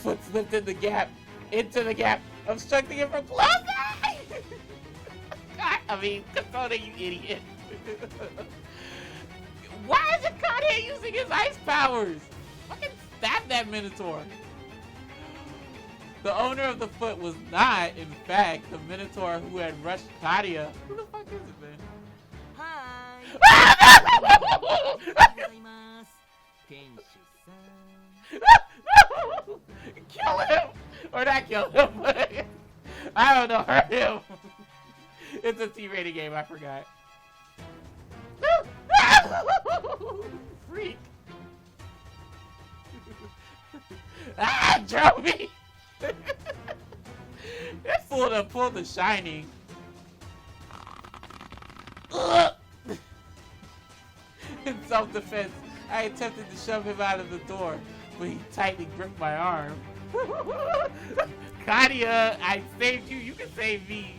foot slipped in the gap, into the gap, obstructing it from closing! God, I mean, Katona, you idiot. Why isn't Kanye using his ice powers? Fucking stab that Minotaur. The owner of the foot was not, in fact, the Minotaur who had rushed Kadia. Who the fuck is it, man? Kill him! Or not kill him, but I don't know, hurt him. It's a T-rated game, I forgot. Freak. Ah, drove me! That fool done pulled the Shining. In self-defense, I attempted to shove him out of the door, but he tightly gripped my arm. Kadia, I saved you. You can save me.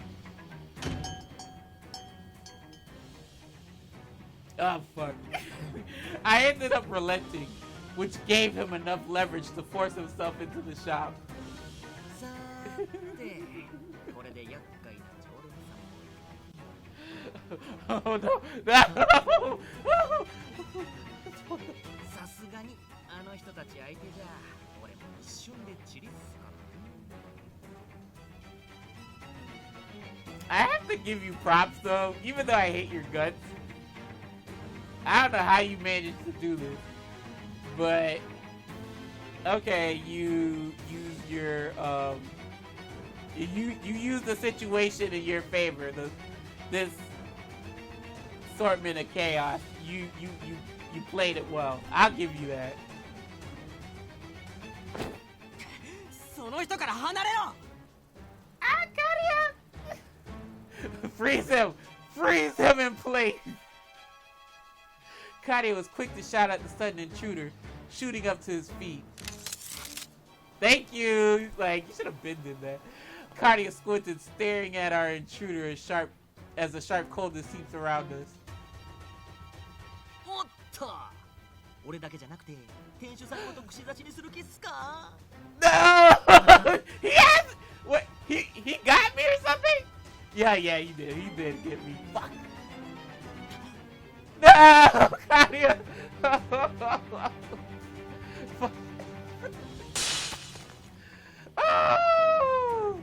Oh, fuck. I ended up relenting, which gave him enough leverage to force himself into the shop. Oh no! No! I have to give you props though, even though I hate your guts. I don't know how you managed to do this, but okay, you use your you use the situation in your favor. This assortment of chaos. You played it well. I'll give you that. Freeze him! Freeze him in place! Kadia was quick to shout at the sudden intruder, shooting up to his feet. Thank you! Like, you should have been in that. Kadia squinted, staring at our intruder as the sharp coldness seeps around us. No! He has... What? He got me or something? Yeah, he did. He did get me. Fuck. No! Kadia! Oh!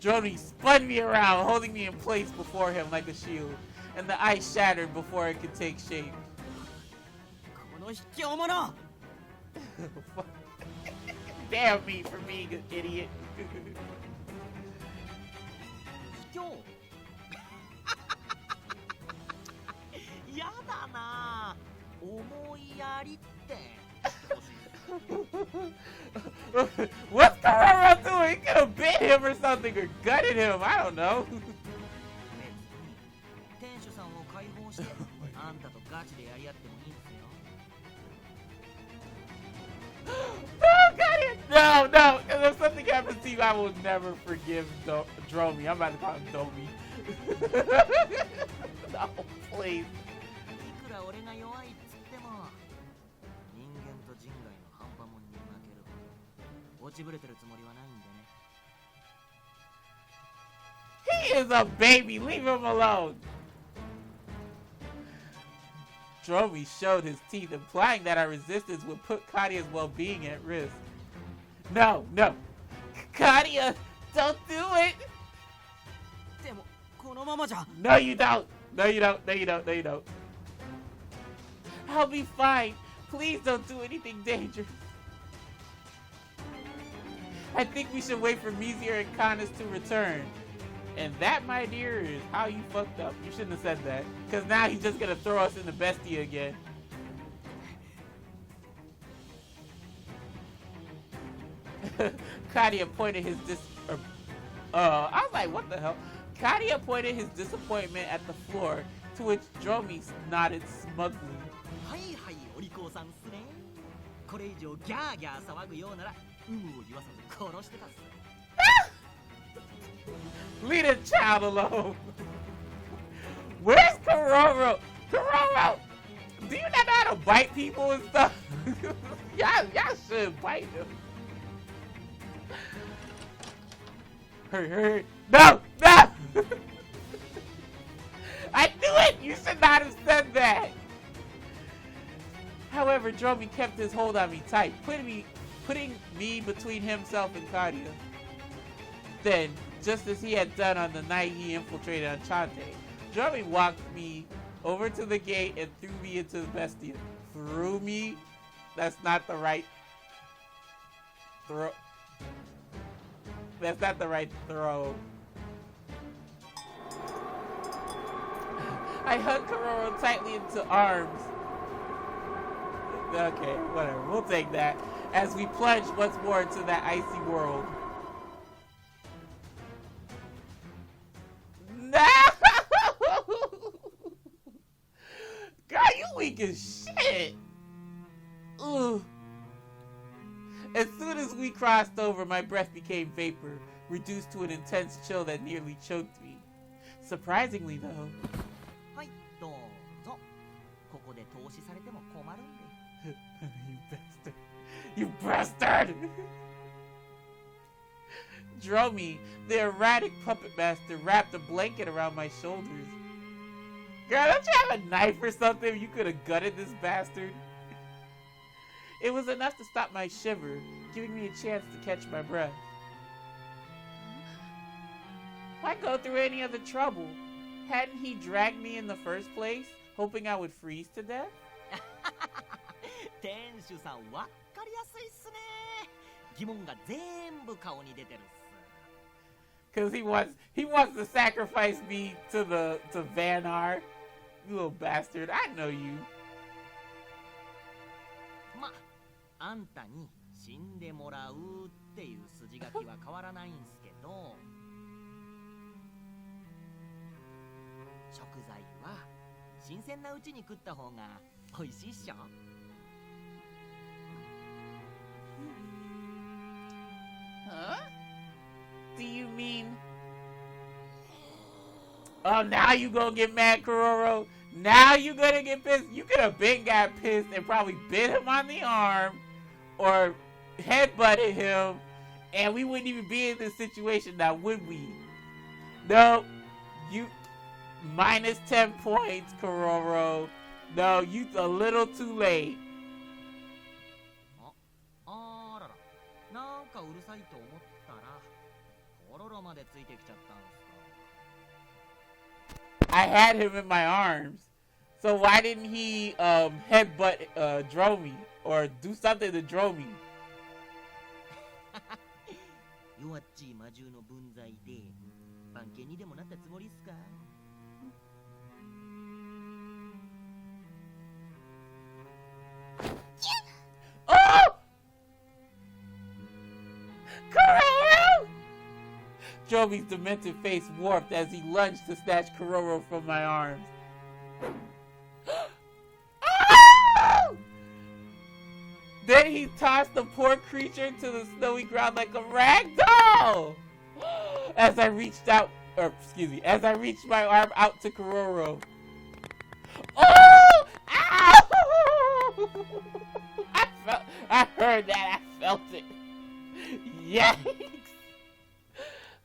Joni spun me around, holding me in place before him like a shield, and the ice shattered before it could take shape. Damn me for being an idiot. What's Karama doing? He could have bit him or something, or gutted him. I don't know. No, if something happens to you, I will never forgive Dromi. I'm about to call him Domi. No, please. He is a baby. Leave him alone. Dromi showed his teeth, implying that our resistance would put Kadia's well-being at risk. No. Kadia, don't do it. No, you don't. No, you don't. I'll be fine. Please don't do anything dangerous. I think we should wait for Mizir and Canis to return. And that, my dear, is how you fucked up. You shouldn't have said that. Because now he's just going to throw us in the bestie again. Kadia pointed his I was like, what the hell? Kadia pointed his disappointment at the floor, to which Dromi nodded smugly. Leave the child alone. Where's Kororo? Kororo, do you not know how to bite people and stuff? Y'all should bite him. Hurry. No! I knew it! You should not have said that! However, Dromi kept his hold on me tight, putting me between himself and Kadia. Then, just as he had done on the night he infiltrated Enchante, Dromi walked me over to the gate and threw me into the Bestia. Threw me? That's not the right throw. That's not the right throw. I hugged Kororo tightly into arms. Okay, whatever. We'll take that as we plunge once more into that icy world. No! Girl, you weak as shit. Ugh. As soon as we crossed over, my breath became vapor, reduced to an intense chill that nearly choked me. Surprisingly, though. You bastard! Dromi, the erratic puppet master, wrapped a blanket around my shoulders. Girl, don't you have a knife or something? You could have gutted this bastard. It was enough to stop my shiver, giving me a chance to catch my breath. Why go through any other trouble? Hadn't he dragged me in the first place, hoping I would freeze to death? Cause he wants to sacrifice me to Vanar. You little bastard, I know you. あんたに死んでもらうっていう筋書きは変わらないんすけど、食材は新鮮なうちに食った方が美味しいっしょ。Huh? Do you mean? Oh, now you gonna get mad, Kororo? Now you gonna get pissed? You could have been got pissed and probably bit him on the arm or headbutted him, and we wouldn't even be in this situation now, would we? No, you minus 10 points, Kororo. No, you a little too late. あらら、なんかうるさいと思ったら、コロロまでついてきちゃったんすか。 I had him in my arms. So why didn't he headbutt Dromi or do something to Dromi? 弱っちい魔獣の分際で番犬にでもなったつもりっすか。 Oh! Kororo! Dromi's demented face warped as he lunged to snatch Kororo from my arms. Oh! Then he tossed the poor creature to the snowy ground like a rag doll. As I reached my arm out to Kororo. Oh! Ow! I heard that. I felt it. Yikes!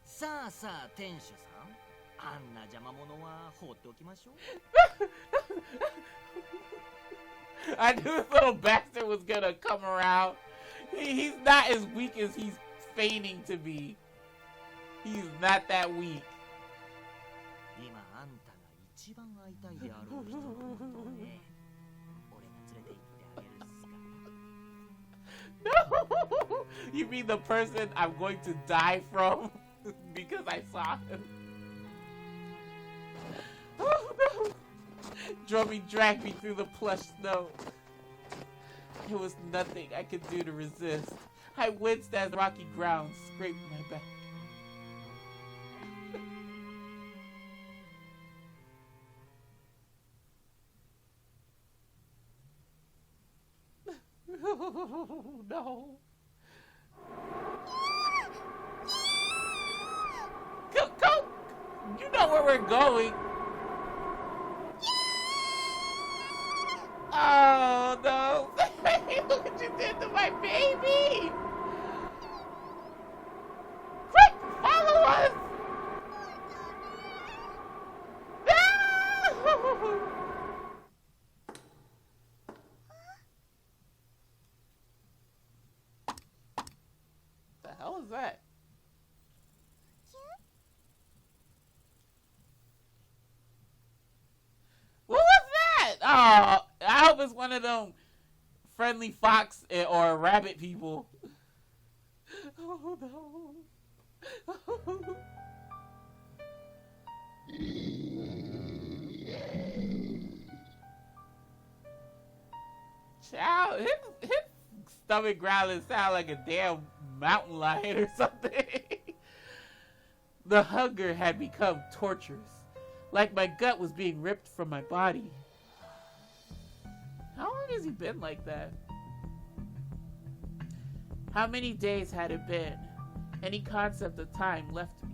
さあさあ店主さん、あんな邪魔者は放っておきましょう。I knew this little bastard was gonna come around. He's not as weak as he's feigning to be. He's not that weak. 今あんたが一番会いたいであろう人のことをね、俺が連れて行ってあげるっすから。No! You mean the person I'm going to die from because I saw him? Oh no! Dromi dragged me through the plush snow. There was nothing I could do to resist. I winced as the rocky ground scraped my back. Oh, no. Go! You know where we're going. Oh, no. Look at you did to my baby! Quick, follow us! No! The hell is that? What was that? Oh, I hope it's one of them friendly fox or rabbit people. Oh no. Child, his stomach growling sound like a damn mountain lion or something. The hunger had become torturous, like my gut was being ripped from my body. How long has he been like that? How many days had it been? Any concept of time left me.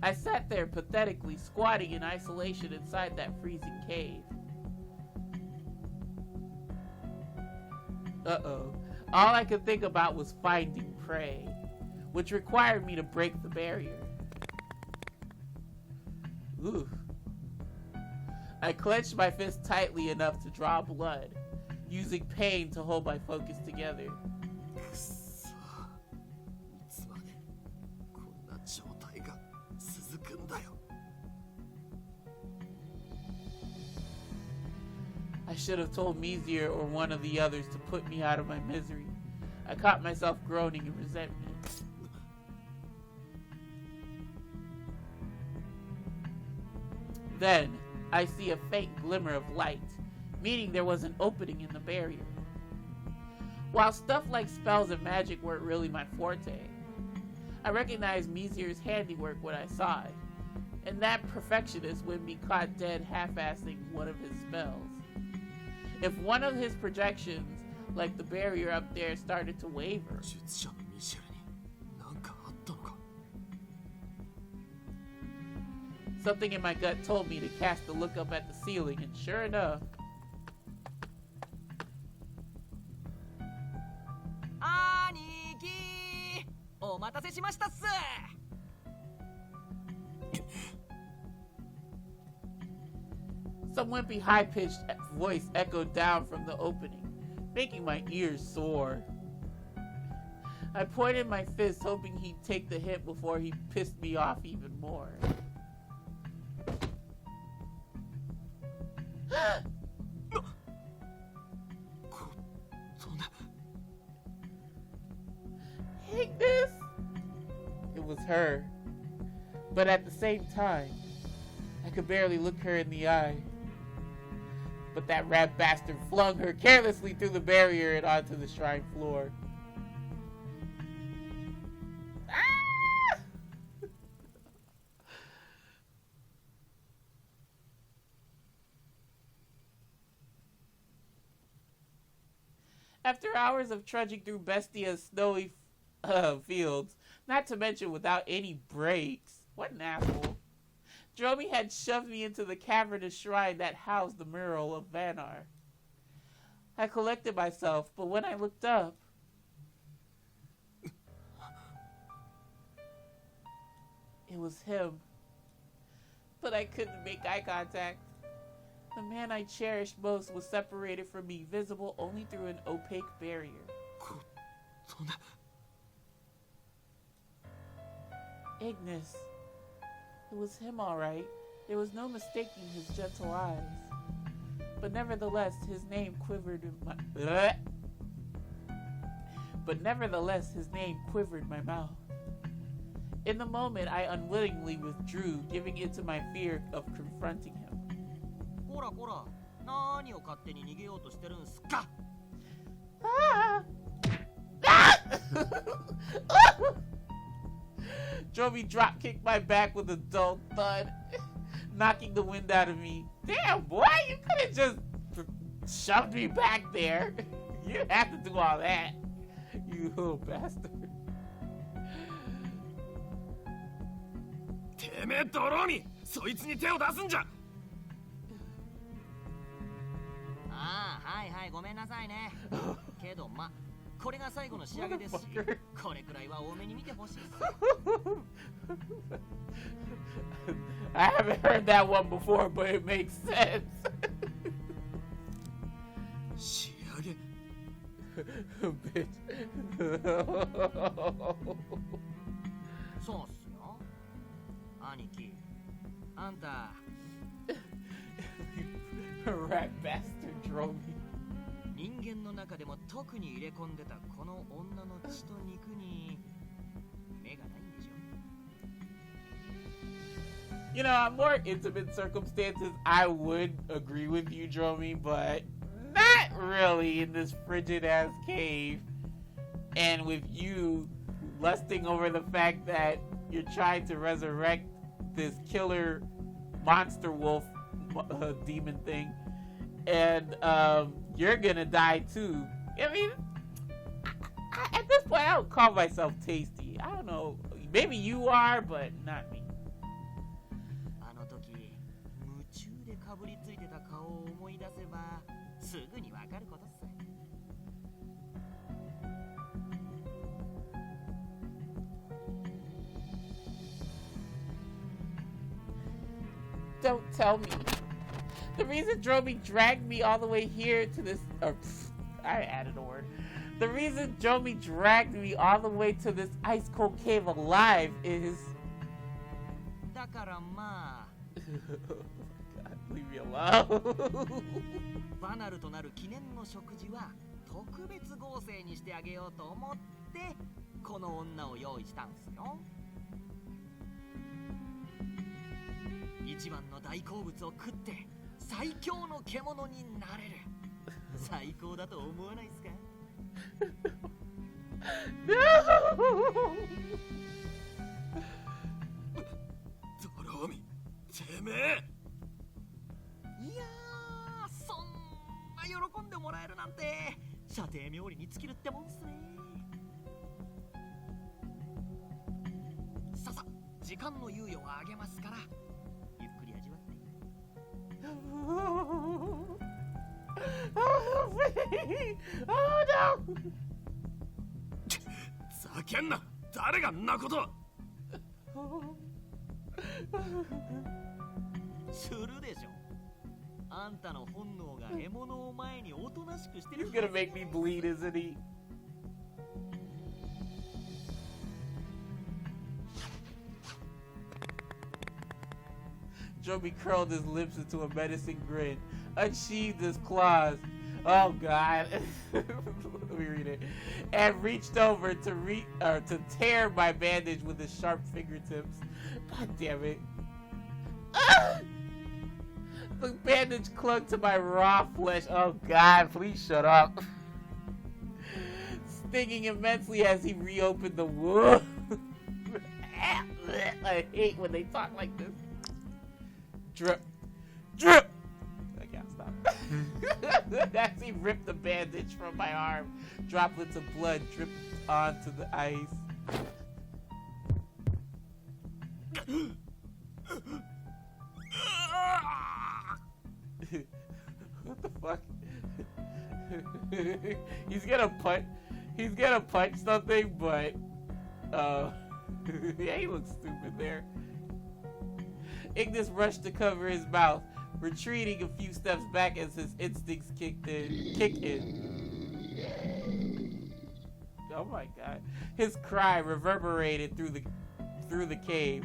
I sat there pathetically, squatting in isolation inside that freezing cave. Uh-oh. All I could think about was finding prey, which required me to break the barrier. Ooh. I clenched my fist tightly enough to draw blood, using pain to hold my focus together. I should have told Mizir or one of the others to put me out of my misery. I caught myself groaning in resentment. Then, I see a faint glimmer of light, meaning there was an opening in the barrier. While stuff like spells and magic weren't really my forte, I recognized Mizir's handiwork when I saw it, and that perfectionist wouldn't be caught dead half-assing one of his spells. If one of his projections, like the barrier up there, started to waver, something in my gut told me to cast a look up at the ceiling, and sure enough, Aniki! Omatase shimashita su! some wimpy high-pitched voice echoed down from the opening, making my ears sore. I pointed my fist, hoping he'd take the hint before he pissed me off even more. Ignis! It was her. But at the same time, I could barely look her in the eye. But that rat bastard flung her carelessly through the barrier and onto the shrine floor. Ah! After hours of trudging through Bestia's snowy fields, not to mention without any breaks, what an asshole, Dromi had shoved me into the cavernous shrine that housed the mural of Vanar. I collected myself, but when I looked up, it was him. But I couldn't make eye contact. The man I cherished most was separated from me, visible only through an opaque barrier. Ignis. It was him, all right. There was no mistaking his gentle eyes. But nevertheless, his name quivered in my... mouth. In the moment, I unwittingly withdrew, giving in to my fear of confronting him. Dromi drop-kicked my back with a dull thud, knocking the wind out of me. Damn, boy, you could have just shoved me back there. You didn't have to do all that, you little bastard. けどま、これが最後の仕上げですし、これくらいは多めに見てほしいです。I haven't heard that one before, but it makes sense. 仕上げ Bitch. そうっすよ。兄貴、あんた Rat bastard drove me. 人間の中でも特に入れ込んでたこの女の血と肉に目がないんでしょ。 You know, on more intimate circumstances, I would agree with you, Dromi, but not really in this frigid ass cave. And with you lusting over the fact that you're trying to resurrect this killer monster wolf demon thing, and you're gonna die too. I mean, at this point, I don't call myself tasty. I don't know. Maybe you are, but not me. あの時夢中でかぶりついてた顔を思い出せばすぐにわかることっす。 Don't tell me. The reason Dromi dragged me all the way here to this... I added a word. The reason Dromi dragged me all the way to this ice-cold cave alive is... だからまあ God, leave me alone. バナルとなる記念の食事は特別合成にしてあげようと思ってこの女を用意したんすよ。一番の大好物を食って最強の獣になれる。最高だと思わないっすか？ No! ドローミ、てめえ！いやー、そんな喜んでもらえるなんて射程冥利に尽きるってもんっすね。ささ、時間の猶予をあげますからゆっくり味わって。 Oh, no! ざけんな！誰がんなこと！するでしょ。あんたの本能が獲物を前におとなしくしてる。 He's gonna make me bleed, isn't he? Dromi curled his lips into a menacing grin, unsheathed his claws. Oh God! Let me read it. And reached over to tear my bandage with his sharp fingertips. God damn it! Ah! The bandage clung to my raw flesh. Oh God! Please shut up. Stinging immensely as he reopened the wound. I hate when they talk like this. Drip. Drip! I can't stop. As he ripped the bandage from my arm, droplets of blood dripped onto the ice. What the fuck? He's gonna punch something, but yeah, he looks stupid there. Ignis rushed to cover his mouth, retreating a few steps back as his instincts kicked in. Oh my God! His cry reverberated through the cave.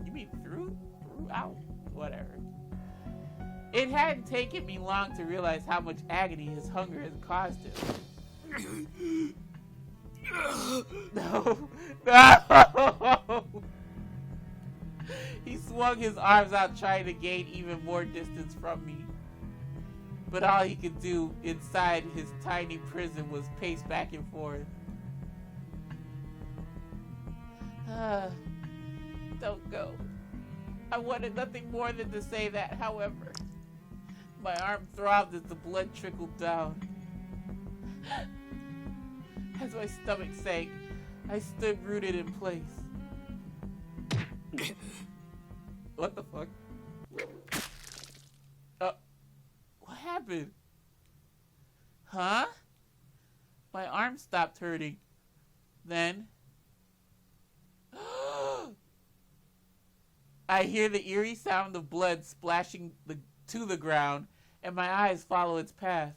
You mean throughout? Whatever. It hadn't taken me long to realize how much agony his hunger had caused him. No! No! He swung his arms out, trying to gain even more distance from me. But all he could do inside his tiny prison was pace back and forth. Don't go. I wanted nothing more than to say that, however. My arm throbbed as the blood trickled down. As my stomach sank, I stood rooted in place. What the fuck? What happened? Huh? My arm stopped hurting. Then, I hear the eerie sound of blood splashing to the ground, and my eyes follow its path.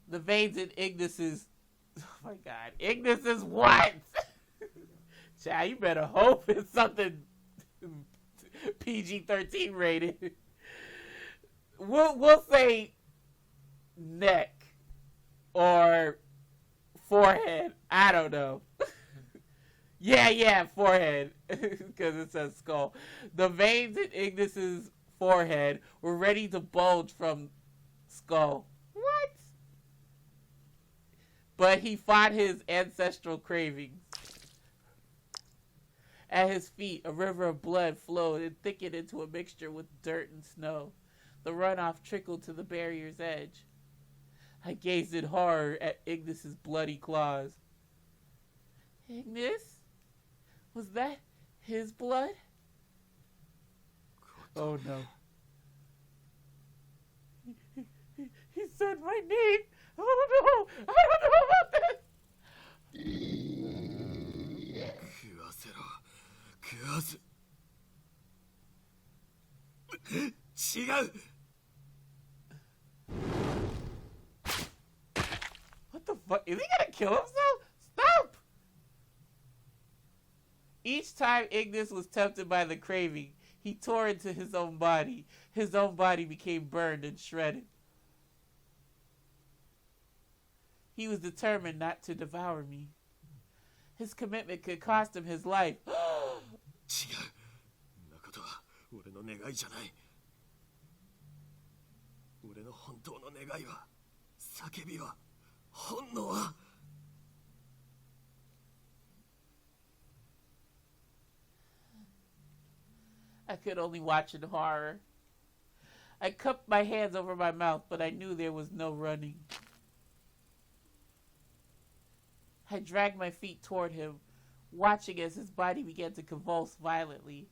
The veins in Ignis's... Oh my god. Ignis's what? Child, you better hope it's something PG-13 rated. We'll say neck or forehead. I don't know. yeah, forehead. Because it says skull. The veins in Ignis's forehead were ready to bulge from skull. What? But he fought his ancestral cravings. At his feet, a river of blood flowed and thickened into a mixture with dirt and snow. The runoff trickled to the barrier's edge. I gazed in horror at Ignis's bloody claws. Ignis? Was that his blood? Oh no. He said my name. Oh no! I don't know about this! What the fuck? Is he gonna kill himself? Stop! Each time Ignis was tempted by the craving, he tore into his own body. His own body became burned and shredded. He was determined not to devour me. His commitment could cost him his life. I could only watch in horror. I cupped my hands over my mouth, but I knew there was no running. I dragged my feet toward him, watching as his body began to convulse violently.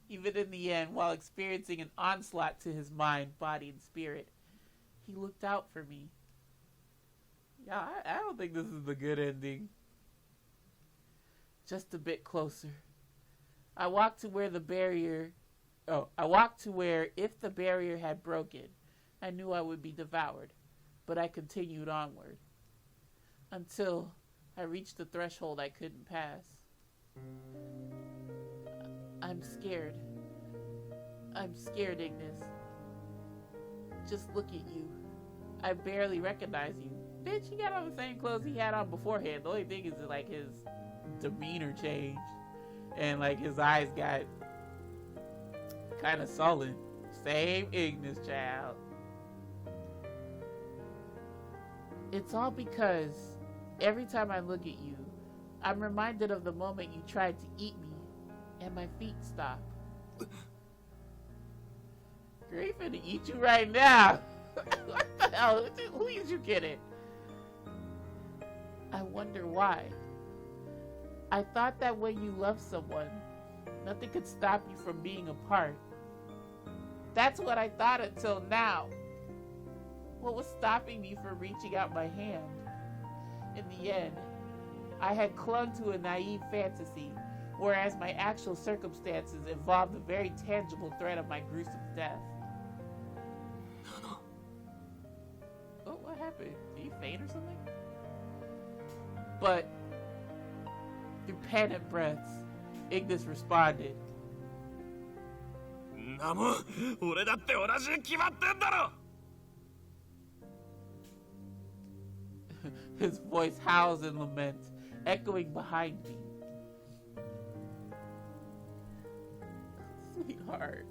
Even in the end, while experiencing an onslaught to his mind, body, and spirit, he looked out for me. Yeah, I don't think this is the good ending. Just a bit closer. I walked to where if the barrier had broken, I knew I would be devoured, but I continued onward. Until I reached the threshold I couldn't pass. I'm scared. I'm scared, Ignis. Just look at you. I barely recognize you. Bitch, he got on the same clothes he had on beforehand. The only thing is that, like, his demeanor changed. And, like, his eyes got kind of sullen. Same Ignis, child. It's all because every time I look at you, I'm reminded of the moment you tried to eat me, and my feet stop. Girl, he finna eat you right now. What the hell? Who is you kidding? I wonder why. I thought that when you love someone, nothing could stop you from being apart. That's what I thought until now. What was stopping me from reaching out my hand? In the end, I had clung to a naive fantasy, whereas my actual circumstances involved the very tangible threat of my gruesome death. Oh, what happened? Did you faint or something? But through panic breaths, Ignis responded. His voice howls in lament, echoing behind me. Sweetheart.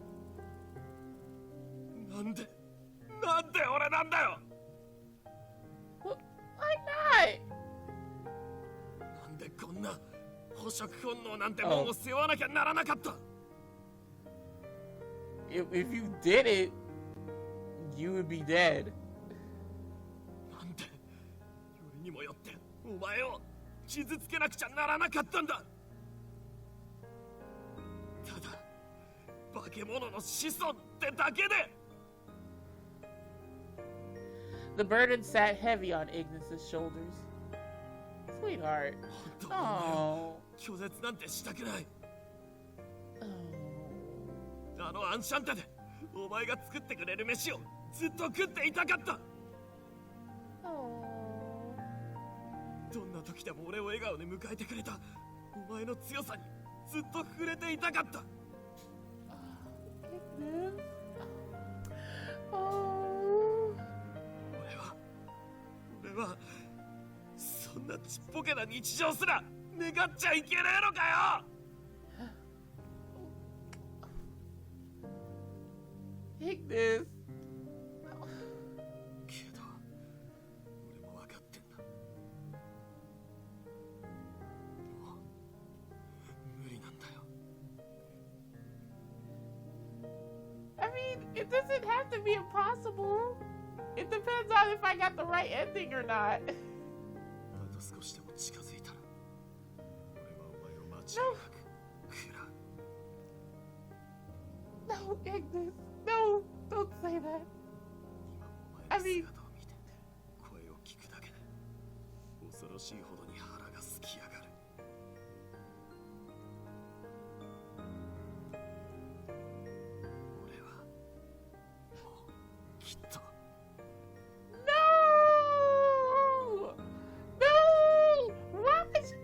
Why not? if you did it, you would be dead. なんでよりにもよってお前を傷つけなくちゃならなかったんだ。ただ化け物の子孫ってだけで。 The burden sat heavy on Ignis's shoulders. Sweetheart. 本当はお前を Oh. 拒絶なんてしたくない。 Oh. あのアンシャンテでお前が作ってくれる飯をずっと食っていたかった。 Oh. どんな時でも俺を笑顔で迎えてくれたお前の強さにずっと触れていたかった。 Ignis. Oh. 俺はそんなちっぽけな日常すら願っちゃいけねえのかよ。 Ignis. けど俺も分かってんだ。もう無理なんだよ。 I mean, it doesn't have to be impossible. It depends on if I got the right ending or not. あと少しでも近づいたら俺はお前を間違いなく食らう。 No, Ignis. No, don't say that. 今もお前の姿を見て声を聞くだけで恐ろしいほどに腹がすき上がる。俺はもうきっと No! No! Why would you...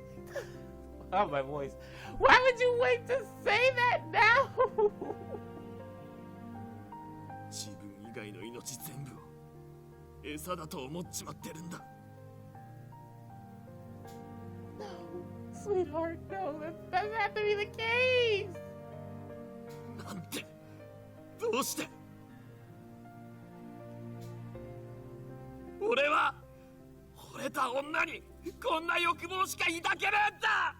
Oh, my voice. Why would you wait to say that now? 自分以外の命全部を餌だと思っちまってるんだ。 No, sweetheart, no. That doesn't have to be the case. なんてどうして俺は惚れた女にこんな欲望しか抱けねえんだ。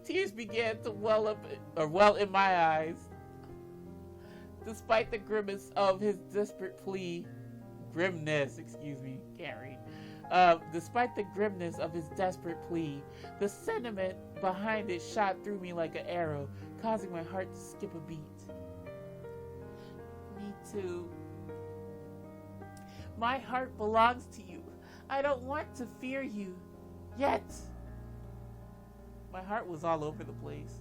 Tears began to well in my eyes. Despite the grimness of his desperate plea, despite the grimness of his desperate plea, the sentiment behind it shot through me like an arrow, causing my heart to skip a beat. Me too. My heart belongs to you. I don't want to fear you. Yet. My heart was all over the place.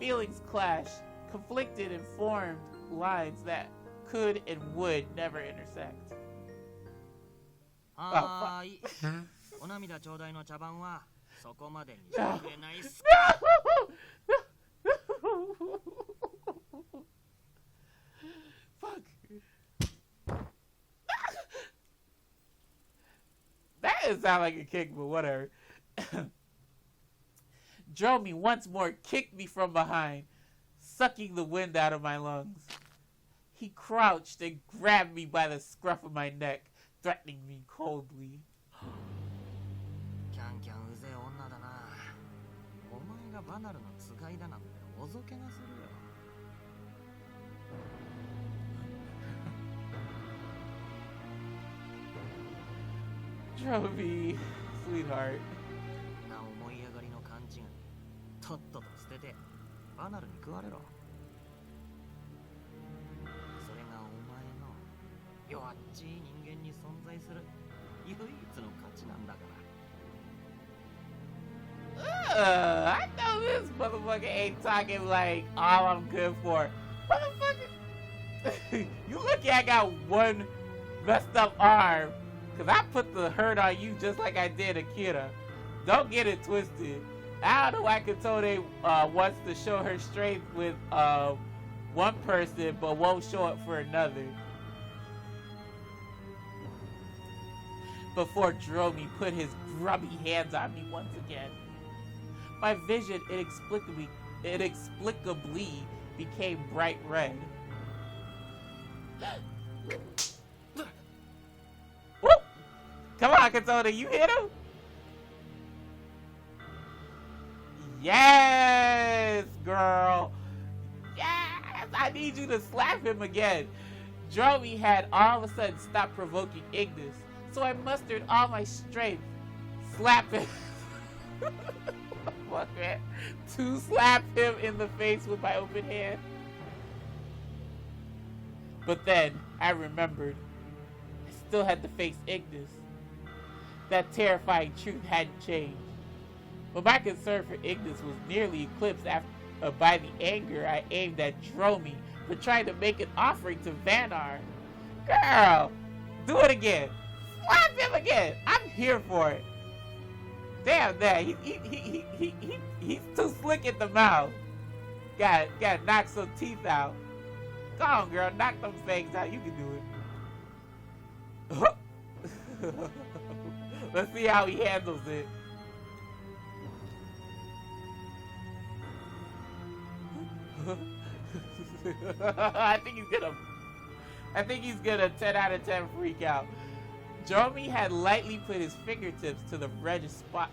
Feelings clashed, conflicted and formed lines that could and would never intersect. はーい。お涙ちょうだいの茶番はそこまでにしてくれないっす。 Fuck. That didn't sound like a kick, but whatever. Drove me once more, kicked me from behind, sucking the wind out of my lungs. He crouched and grabbed me by the scruff of my neck, threatening me coldly. キャンキャンうぜえ女だな。お前がバナルの使いだなんておぞけがするよ。 Drove me, sweetheart. な思い上がりの勘違い。とっとと捨ててバナルに食われろ。それがお前の弱っちい人間に存在する唯一の価値なんだから。 I know this motherfucker ain't talking like all I'm good for. Motherfucker, you lucky I got one messed up arm, cause I put the hurt on you just like I did Akira. Don't get it twisted. I don't know why Katone wants to show her strength with one person, but won't show it for another. Before Dromi put his grubby hands on me once again. My vision inexplicably became bright red. Woo! Come on, Katona, you hit him? Yes, girl. Yes, I need you to slap him again. Dromi had all of a sudden stopped provoking Ignis, so I mustered all my strength. Slap him. Fuck, man. To slap him in the face with my open hand. But then I remembered I still had to face Ignis. That terrifying truth hadn't changed. But my concern for Ignis was nearly eclipsed by the anger I aimed at Dromi for trying to make an offering to Vanar. Girl, do it again. Slap him again. I'm here for it. Damn that. He's too slick in the mouth. Gotta knock some teeth out. Go on, girl. Knock them fangs out. You can do it. Let's see how he handles it. I think he's gonna 10 out of 10 freak out. Dromi had lightly put his fingertips to the reddish spot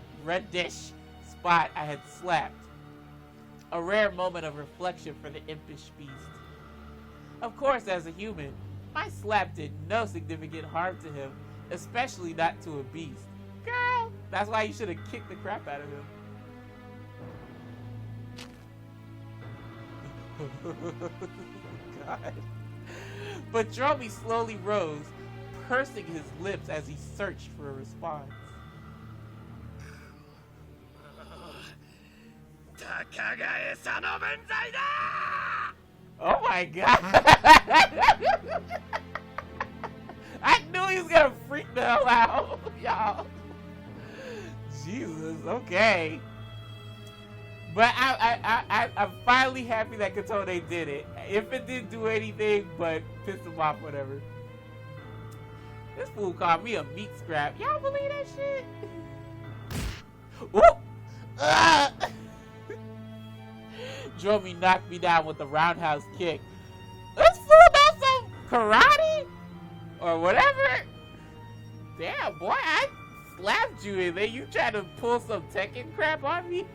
I had slapped. A rare moment of reflection for the impish beast. Of course, as a human, my slap did no significant harm to him, especially not to a beast. Girl, that's why you should have kicked the crap out of him. God. But Dromi slowly rose, pursing his lips as he searched for a response. Oh my God! I knew he was gonna freak the hell out, y'all. Jesus, okay. But I'm finally happy that Katone did it. If it didn't do anything but piss him off, whatever. This fool called me a meat scrap. Y'all believe that shit? Whoop! Dromi knocked me down with a roundhouse kick. This fool knows some karate? Or whatever? Damn, boy, I slapped you and then you try to pull some Tekken crap on me?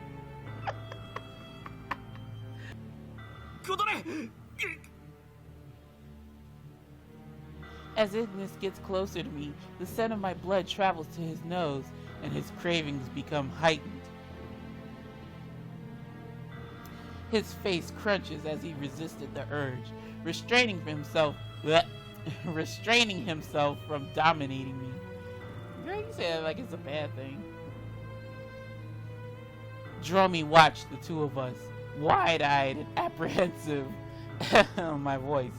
As Ignis gets closer to me, the scent of my blood travels to his nose, and his cravings become heightened. His face crunches as he resisted the urge, restraining himself from dominating me. Girl, you say that like it's a bad thing. Dromi watched the two of us, wide-eyed and apprehensive. My voice.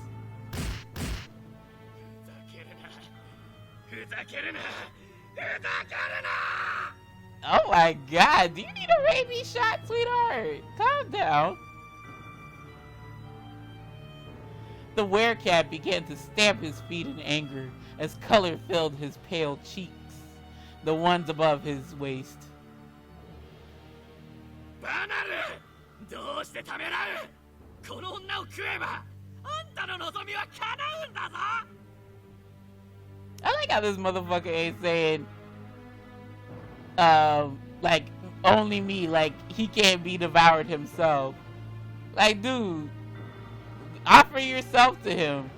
Oh my God, do you need a rabies shot, sweetheart? Calm down. The werecat began to stamp his feet in anger as color filled his pale cheeks, the ones above his waist. I like how this motherfucker ain't saying, like, only me, like, he can't be devoured himself. Like, dude, offer yourself to him.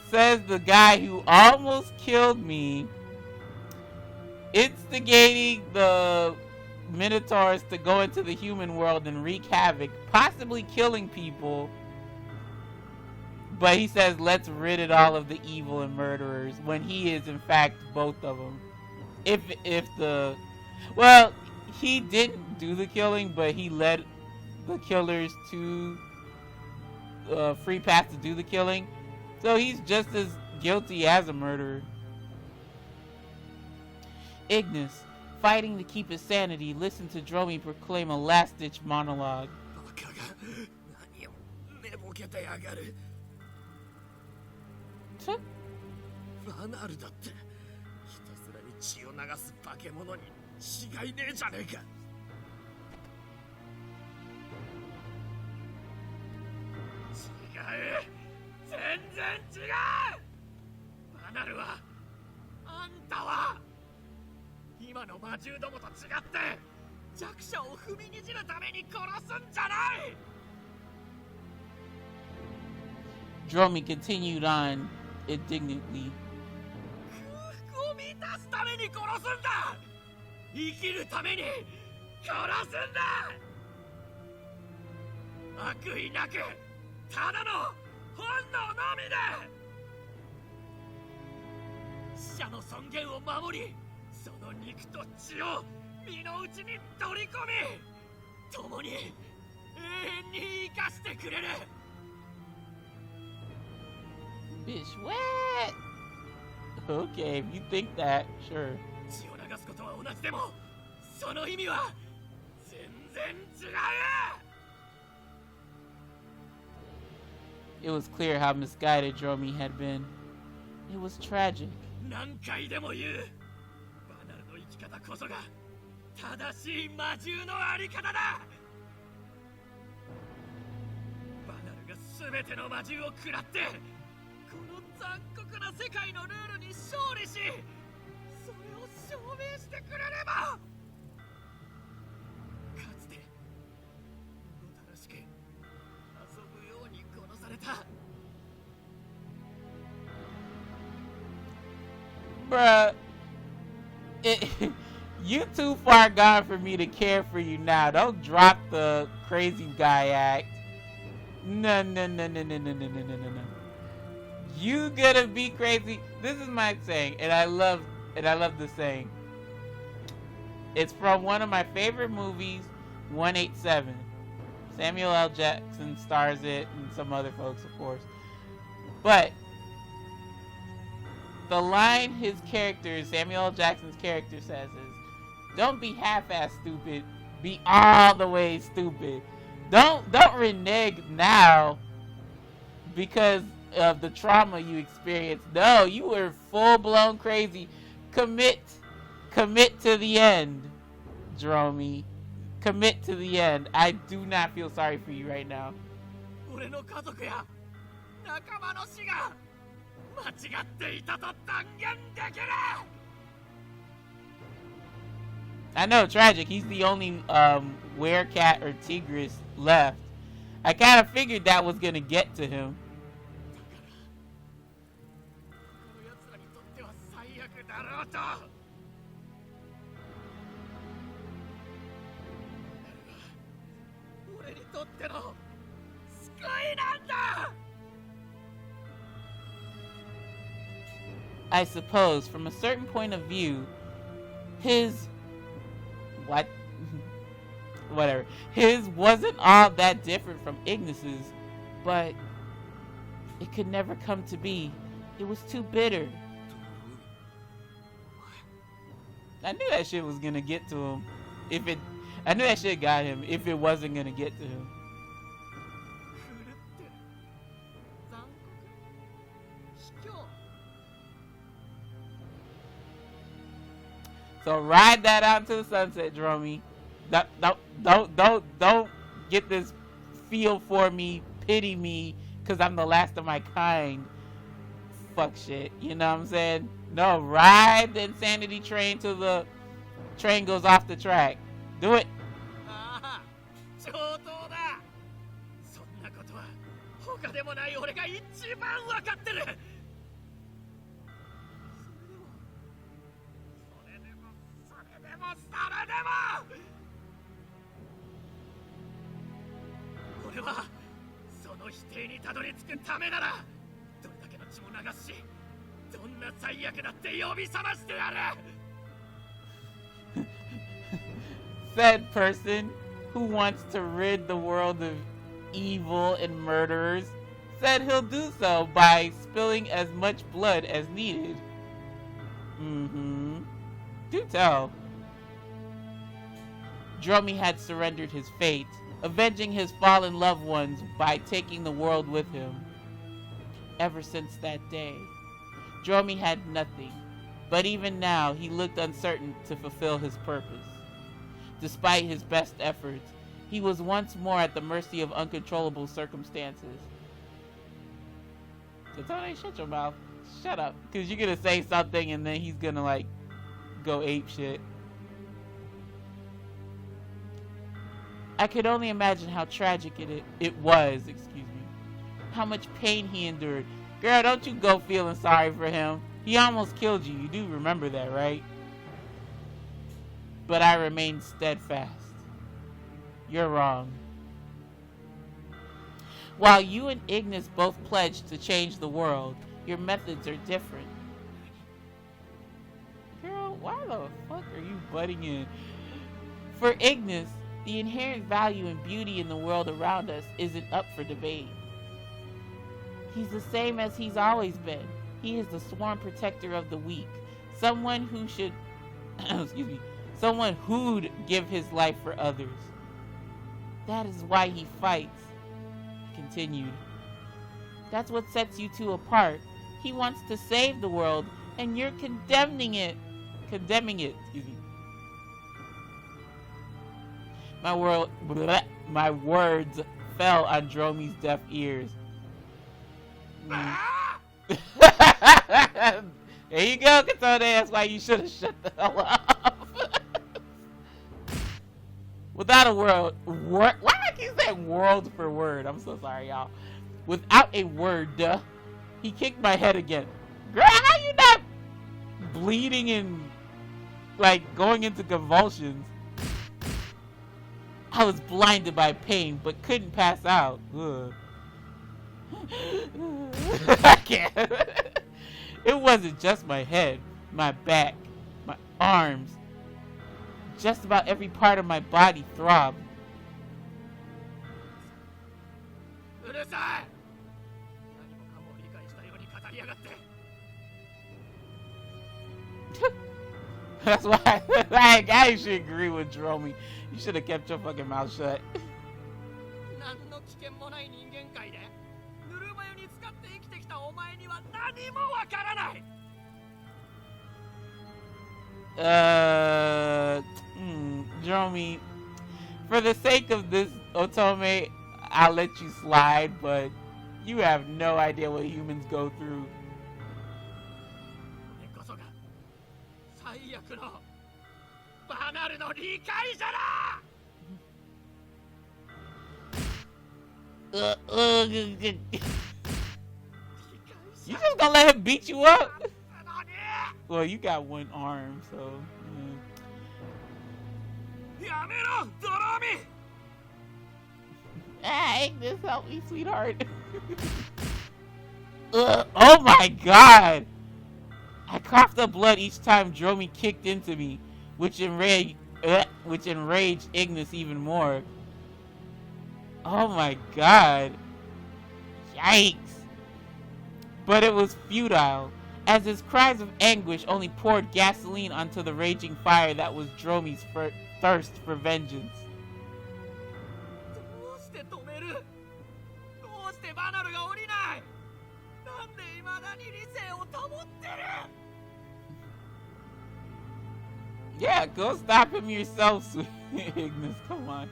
Says the guy who almost killed me, instigating the Minotaurs to go into the human world and wreak havoc, possibly killing people. But he says, let's rid it all of the evil and murderers, when he is in fact both of them. Well, he didn't do the killing, but he led the killers to free path to do the killing. So he's just as guilty as a murderer. Ignis, fighting to keep his sanity, listened to Dromi proclaim a last-ditch monologue. 血を流す化け物に違いねえじゃねえか。違う、全然違う。バナルは、あんたは今の魔獣どもと違って弱者を踏みにじるために殺すんじゃない。 Dromi continued on indignantly. 空腹を満たすために殺すんだ。生きるために殺すんだ。悪意なくただの本能のみで死者の尊厳を守り、その肉と血を身の内に取り込み、共に永遠に生かしてくれる。 Bitch, what? Okay, if you think that, sure. 血を流すことは同じでも、その意味は全然違う。 It was clear how misguided Dromi had been. It was tragic. 何回でも言う。バナルの生き方こそが正しい魔獣のあり方だ。バナルが全ての魔獣を食らってこの残酷な世界のルールに勝利し、それを証明してくれれば、かつて野たらしく遊ぶように殺された。 Bruh, you too far gone for me to care for you now. Don't drop the crazy guy act. No. You gonna be crazy. This is my saying, and I love this saying. It's from one of my favorite movies, 187. Samuel L. Jackson stars it, and some other folks, of course. But the line his character, Samuel L. Jackson's character, says is, "Don't be half-ass stupid. Be all the way stupid. Don't renege now because of the trauma you experienced. No, you were full-blown crazy. Commit to the end, Dromi. Commit to the end. I do not feel sorry for you right now." 俺の家族や仲間の死が間違っていたと断言できる。 I know, tragic. He's the only werecat or tigress left. I kind of figured that was gonna get to him. この奴らにとっては最悪だろうと。俺にとっての救いなんだ。 I suppose, from a certain point of view, his... What? Whatever. His wasn't all that different from Ignis's, but it could never come to be. It was too bitter. I knew that shit was gonna get to him. I knew that shit got him if it wasn't gonna get to him. So ride that out to the sunset, Dromi. Don't get this feel for me, pity me, cause I'm the last of my kind. Fuck shit, you know what I'm saying? No, ride the insanity train till the train goes off the track. Do it. ああ、上等だ。そんなことは他でもない俺が一番わかってる。俺はその否定にたどり着くためならどれだけの血も流し、どんな最悪だって呼び覚ましてやる。 Said person who wants to rid the world of evil and murderers said he'll do so by spilling as much blood as needed. Do tell. Dromi had surrendered his fate, avenging his fallen loved ones by taking the world with him. Ever since that day, Dromi had nothing, But even now, he looked uncertain to fulfill his purpose. Despite his best efforts, he was once more at the mercy of uncontrollable circumstances. Otome, shut your mouth. Shut up. Because you're going to say something and then he's going to, like, go ape shit. I could only imagine how tragic it was, excuse me. How much pain he endured. Girl, don't you go feeling sorry for him. He almost killed you. You do remember that, right? But I remained steadfast. You're wrong. While you and Ignis both pledged to change the world, your methods are different. Girl, why the fuck are you butting in? For Ignis, the inherent value and beauty in the world around us isn't up for debate. He's the same as he's always been. He is the sworn protector of the weak. Someone who should, excuse me, someone who'd give his life for others. That is why he fights. He continued. That's what sets you two apart. He wants to save the world, and you're condemning it, excuse me. My words fell on Dromi's deaf ears. There you go, Katone. That's why you should have shut the hell up. Without a word, why do I keep saying world for word? I'm so sorry, y'all. Without a word, he kicked my head again. Girl, how you not bleeding and like going into convulsions? I was blinded by pain, but couldn't pass out. Ugh. I can't. It wasn't just my head, my back, my arms. Just about every part of my body throbbed. That's why I should agree with Dromi. You should have kept your fucking mouth shut. Dromi, for the sake of this, Otome, I'll let you slide, but you have no idea what humans go through. You just gonna let him beat you up? Well, you got one arm, so. Hey, this help me, sweetheart. Oh my god! I coughed up blood each time Dromi kicked into me, which enraged Ignis even more. Oh my god. Yikes. But it was futile, as his cries of anguish only poured gasoline onto the raging fire that was Dromi's thirst for vengeance. Yeah, go stop him yourself, sweet Ignis. Come on.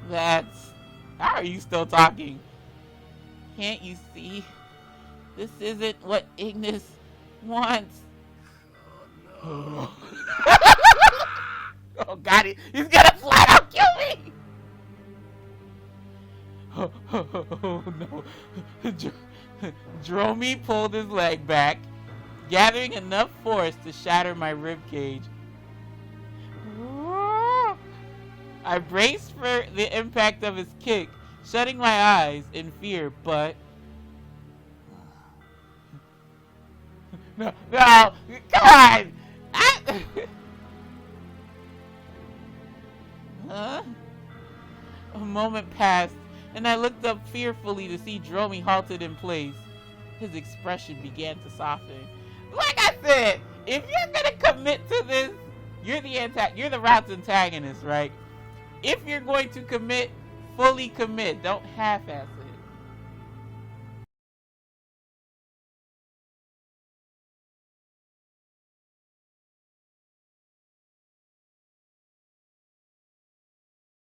That's... How are you still talking? Can't you see? This isn't what Ignis wants. Oh, no. Oh god, he's gonna flat out kill me! Oh no. Dromi pulled his leg back, gathering enough force to shatter my ribcage. I braced for the impact of his kick, shutting my eyes in fear, but... No, come on! Huh? A moment passed, and I looked up fearfully to see Dromi halted in place. His expression began to soften. Like I said, if you're gonna commit to this, you're the route's antagonist, right? If you're going to commit, fully commit. Don't half-ass it.